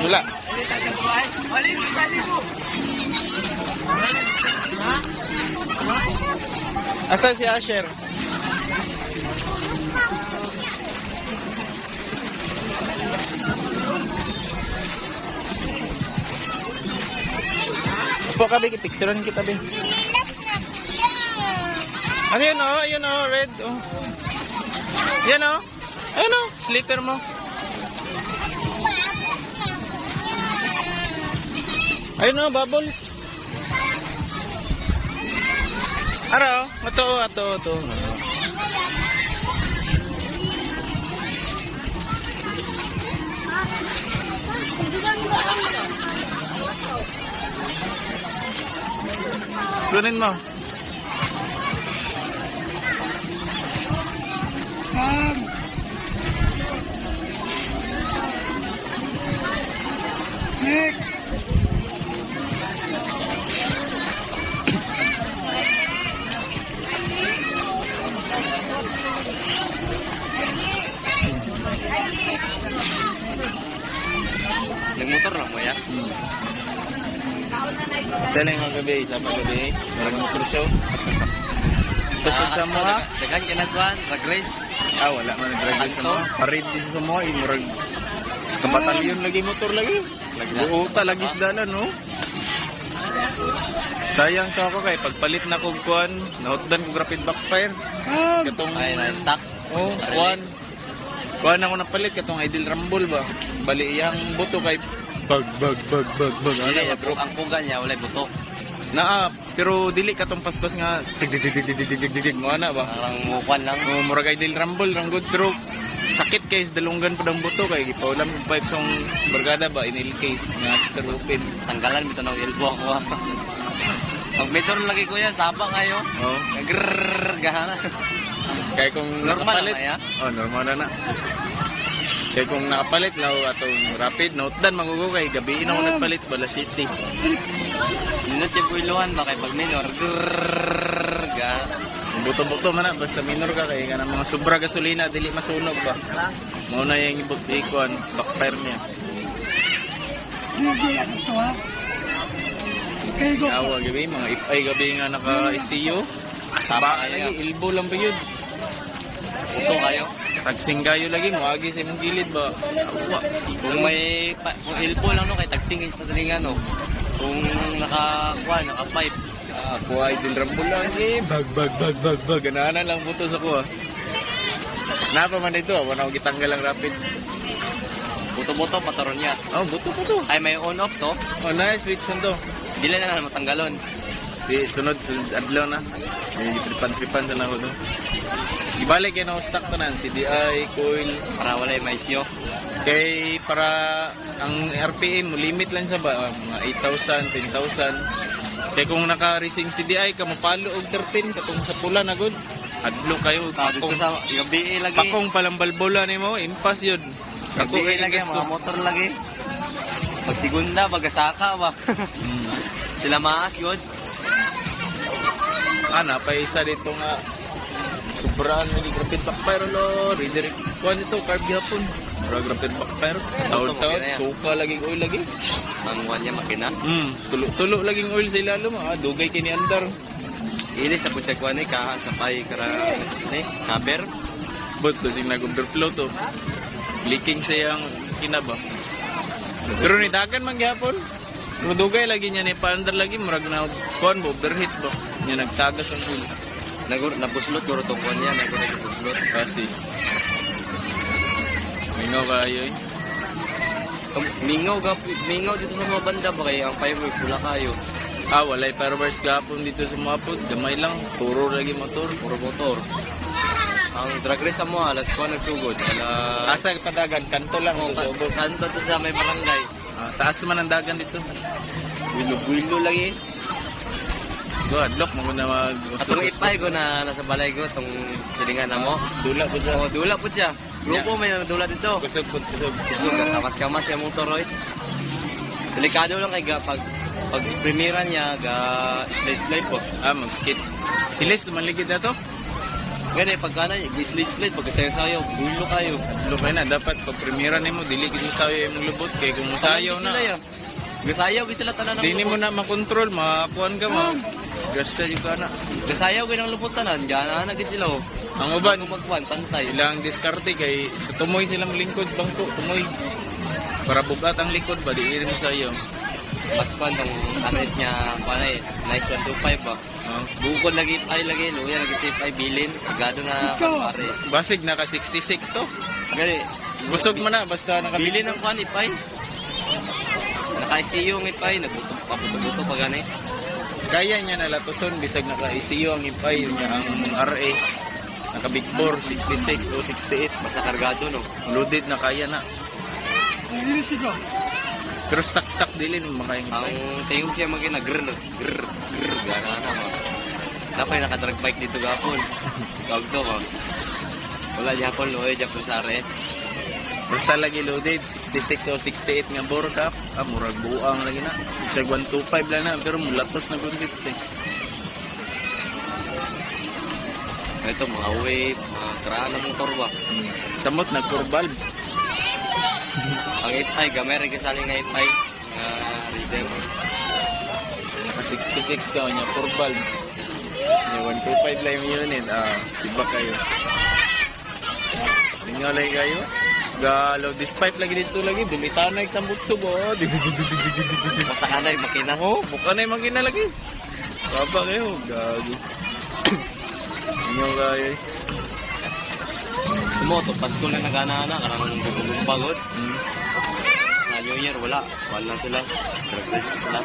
Wala. Asan si Asher? Upo ka, Big. Picturean kita, Big. Ano yun, oh? Ayun, oh. Red, oh. Yan, oh. Ayun, oh. Slipper mo. Ayun, oh. Bubbles. Araw. Ito. Kunin mo. Nagmotor lang mo ya? Dala yung mga gabi, sa pagabi. Marang motor show. Tutod sa mo ha? Dagan kinagwan, drag race. Wala man nag-drag sa mo. Parid din sa mo. Murag sa batalyon lagi motor lagi. Buota lagi isdalan no? Sayang ka ako kay pagpalit na kong kuan, nahutdan ko rapid backfire. Katong Ay, na-stock. Kuan ako napalit katong Idol Rumble ba. Bali iyang buto kay bag. Dili, ang puga niya, walay buto. Pero dili katong paspas nga dig mo ana ba. Parang mukuan lang. Murag Idol Rumble rang good pero sakit kay dalunggan pa ng buto kay gipaulam yung pipes ng barkada ba inilkay nga terupin. Tanggalan bitaw ng elbow ako. Pag meter lagi ko yan, saba kayo. Oh. Grrrr, gahana. Kaya kung Normal nakapalit, na ya? Normal na. Kaya kung nakapalit na atong rapid, nautdan magugo kay gabi na ako nagpalit bala city. Minot yung builuhan ba kay pag minor? Grrrr, Buto-buto man na, basta minor ka kay nga mga sobra gasolina, dili masunog ba. Muna yung ibot-ikon, backfire niya. Awa gabi, mga ipay gabi nga naka-ICU. Asaba lagi, ilbo lang ba yun? Ito kayo. Tagsing kayo lagi, muagi sa imong gilid ba? Awa. Kung may kung elbow lang no kay tagsingin sa talingan no. Kung naka-pipe. Kuha Idol Rumble lang bag. Ganahan lang buto sa kuha. Napa man dito, wala ko gitanggal lang rapid. Buto-buto pataron niya. Buto. Ay may on-off to. Nice, switch mo to. Dili na lang matanggalon. Di sunod adlaw na. May tripan sa nako do. Ibalik yan ang stock to nan, CDI, coil, Para walay maisyo. kay para ang RPM mo limit lang siya ba mga 8,000, 10,000. Kay kung naka-racing CDI ka mapalo og 13 katong sa pula na gud. Adlo kayo Dito sa gabi lagi. pakong palang balbola nimo, impas yun. Ako Gabi lagi mga motor lagi. Pag segunda, bagasaka ba. Sila maas yun. Pa isa dito nga sobrang hindi rapid backfire lo, redirect kuan ito carb gihapon. Sobrang rapid backfire. Taon suka lagi oil lagi. Ang niya makina. Tulo laging oil sa ilalom, dugay kini andar. Ini sa putsa kuan ni kaha sa pay kara ni cover. But kasi nag-overflow to. Leaking sayang kinaba. Pero ni dagan man gihapon. Pero dugay lagi niya ni paandar lagi murag na kuan mo overheat ba. Niya nagtagas ang oil. Nabuslot guro to kuan niya, nabuslot. Kasi mingaw kayo eh. Mingaw dito sa mga banda ba kaya ang fireworks wala kayo. Walay fireworks gapon dito sa mga pod. Gamay lang, puro lagi motor. Puro motor. Ang drag race mo alas 4 nagsugod. Asa padagan kanto lang Oh, dito sa ubos. kanto to sa may barangay. Taas naman ang dagan dito. Wilo lagi. Go, adlock mo na mag Atong ipay ko na nasa balay ko tong silingan na mo. dula po siya. Dula po siya. Grupo may dula dito. Kusog. Kamas yung motor oy. Delikado lang kay pag Pag premiera niya, slide po. Mag-skip. Hilis, lumaligid na to. Gani, pagka na, slide, pag sayo-sayo, gulo kayo. Lukay na, dapat pag premiera nimo dili gid mo sayo yung lubot kay kung musayaw na. Gasayaw, gusto sila tanan ng Dili mo na makontrol, makakuan ka mo. Gasya yung ka na. Gasayaw, ganang lupot tanan. Diyan na nagit sila, oh. Ang uban, Kung magkuhan, pantay. ilang diskarte kay sa tumoy silang lingkod bangko, tumoy. Para bukat ang likod ba, di mo sayo. Paskuan, ang anes niya, panay, nice 125 ba. Bukod lagi, luya, lagi save ay bilin. Gado na pares. Basig naka 66 to. Gani, Busog mo na, basta naka bilin ang kuhan, ipay. Naka-ICU ang ipay, paputo-puto pa gani. Kaya niya nalatuson, bisag naka-ICU ang ipay niya, ang RS. Naka Big 4, 66 o 68. Basta kargado, no? Loaded na kaya na. Pero stock dili ni makain Ang tingog siya maging grrr, gana na ba. Dapat naka-drag bike dito gapon. Tawag to ba. Wala Japon, loe, Japon sa RS. Basta lagi loaded, 66 o 68 nga bore cap. Murag buang lagi na. Isag 125 lang na, pero mulatos na gundit eh. Ito, mga wave, mga kraan ng motor ba. Samot, nag-curval. Ang 8i, gamay rin kasaling nga 8i. Nga reader. Naka 66 ka, niya curval. Niya 125 lang yung unit. Sibak kayo. Tingolay kayo. Galaw, this pipe lagi dito lagi. Dumitanay tambut subo. Basta ka na yung makina. Oo, buka na yung magina lagi. Saba kayo, gago. Inyo kayo. Sumoto, Pasko na nagana-ana. Karang bubog pagod. Na New Year, wala. Wala sila. Drag race sila.